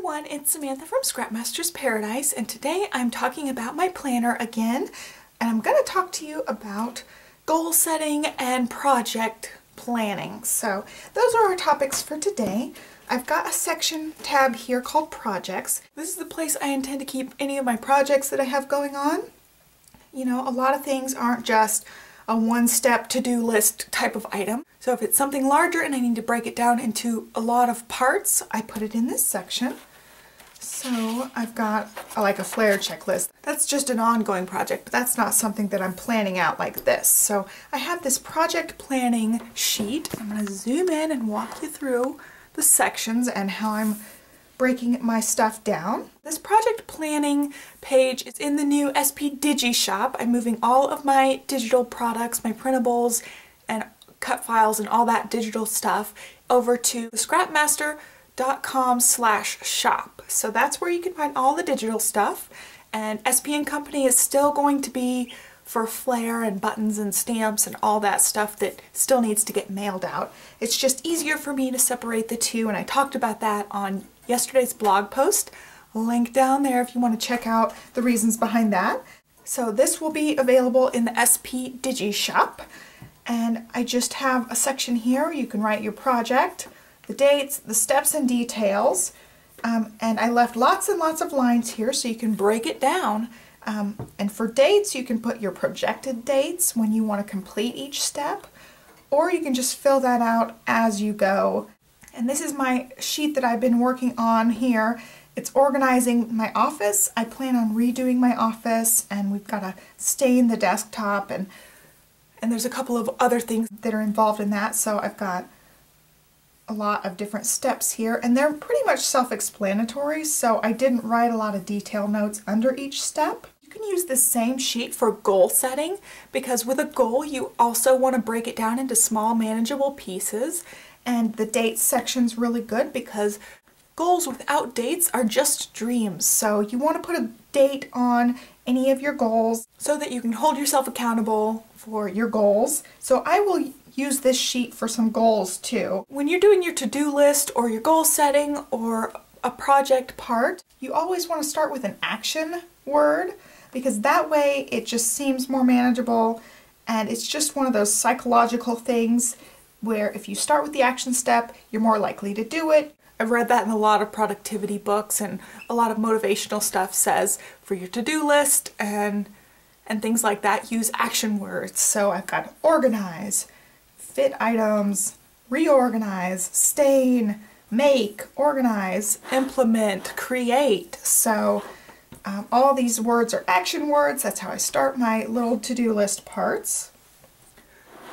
everyone, it's Samantha from Scrapmasters Paradise, and today I'm talking about my planner again, and I'm going to talk to you about goal setting and project planning. So those are our topics for today. I've got a section tab here called Projects. This is the place I intend to keep any of my projects that I have going on. You know, a lot of things aren't just a one-step to-do list type of item. So if it's something larger and I need to break it down into a lot of parts, I put it in this section. So I've got like a flare checklist. That's just an ongoing project, but that's not something that I'm planning out like this. So I have this project planning sheet. I'm going to zoom in and walk you through the sections and how I'm breaking my stuff down. This project planning page is in the new SP Digi shop. I'm moving all of my digital products, my printables and cut files and all that digital stuff over to scrapmaster.com/shop. So that's where you can find all the digital stuff, and SP & Company is still going to be for flair and buttons and stamps and all that stuff that still needs to get mailed out. It's just easier for me to separate the two, and I talked about that on yesterday's blog post. Link down there if you want to check out the reasons behind that. So this will be available in the SP Digi shop, and I just have a section here. You can write your project, the dates, the steps and details, and I left lots and lots of lines here so you can break it down. And for dates, you can put your projected dates when you want to complete each step, or you can just fill that out as you go. And this is my sheet that I've been working on here. It's organizing my office. I plan on redoing my office, and we've got to stain the desktop, and there's a couple of other things that are involved in that. So I've got a lot of different steps here, and they're pretty much self-explanatory, so I didn't write a lot of detail notes under each step. You can use the same sheet for goal setting, because with a goal you also want to break it down into small manageable pieces, and the dates section's really good because goals without dates are just dreams. So you want to put a date on any of your goals so that you can hold yourself accountable for your goals. So I will use this sheet for some goals too. When you're doing your to-do list or your goal setting or a project part, you always want to start with an action word, because that way it just seems more manageable, and it's just one of those psychological things where if you start with the action step, you're more likely to do it. I've read that in a lot of productivity books, and a lot of motivational stuff says for your to-do list and things like that, use action words. So I've got organize, fit items, reorganize, stain, make, organize, implement, create. So all these words are action words. That's how I start my little to-do list parts.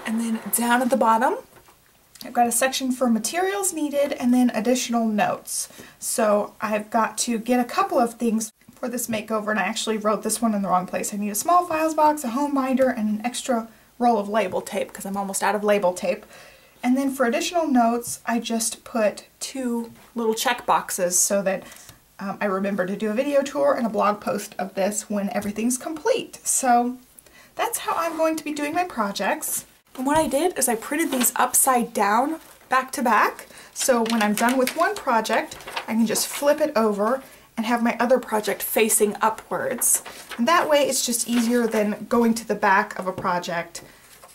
And then down at the bottom, I've got a section for materials needed and then additional notes. So I've got to get a couple of things for this makeover, and I actually wrote this one in the wrong place. I need a small files box, a home binder, and an extra roll of label tape because I'm almost out of label tape. And then for additional notes, I just put 2 little check boxes so that I remember to do a video tour and a blog post of this when everything's complete. So that's how I'm going to be doing my projects. And what I did is I printed these upside down back to back, so when I'm done with one project I can just flip it over and have my other project facing upwards. And that way it's just easier than going to the back of a project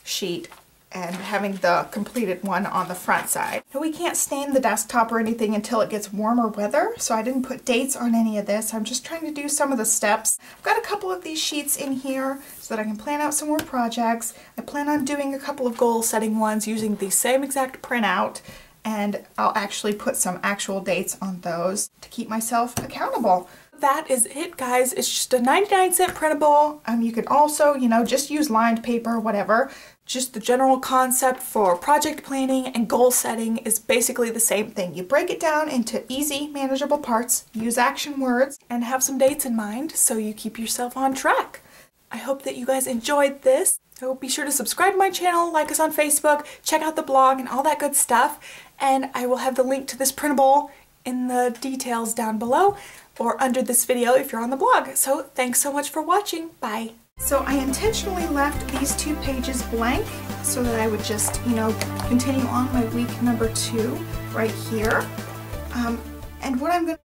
sheet and having the completed one on the front side. Now, we can't stain the desktop or anything until it gets warmer weather, so I didn't put dates on any of this. I'm just trying to do some of the steps. I've got a couple of these sheets in here so that I can plan out some more projects. I plan on doing a couple of goal setting ones using the same exact printout, and I'll actually put some actual dates on those to keep myself accountable. That is it, guys. It's just a 99-cent printable. You can also, you know, just use lined paper, whatever. Just the general concept for project planning and goal setting is basically the same thing. You break it down into easy, manageable parts, use action words, and have some dates in mind so you keep yourself on track. I hope that you guys enjoyed this. So be sure to subscribe to my channel, like us on Facebook, check out the blog and all that good stuff. And I will have the link to this printable in the details down below or under this video if you're on the blog. So thanks so much for watching. Bye. So I intentionally left these 2 pages blank so that I would just, you know, continue on my week number 2 right here. And what I'm going to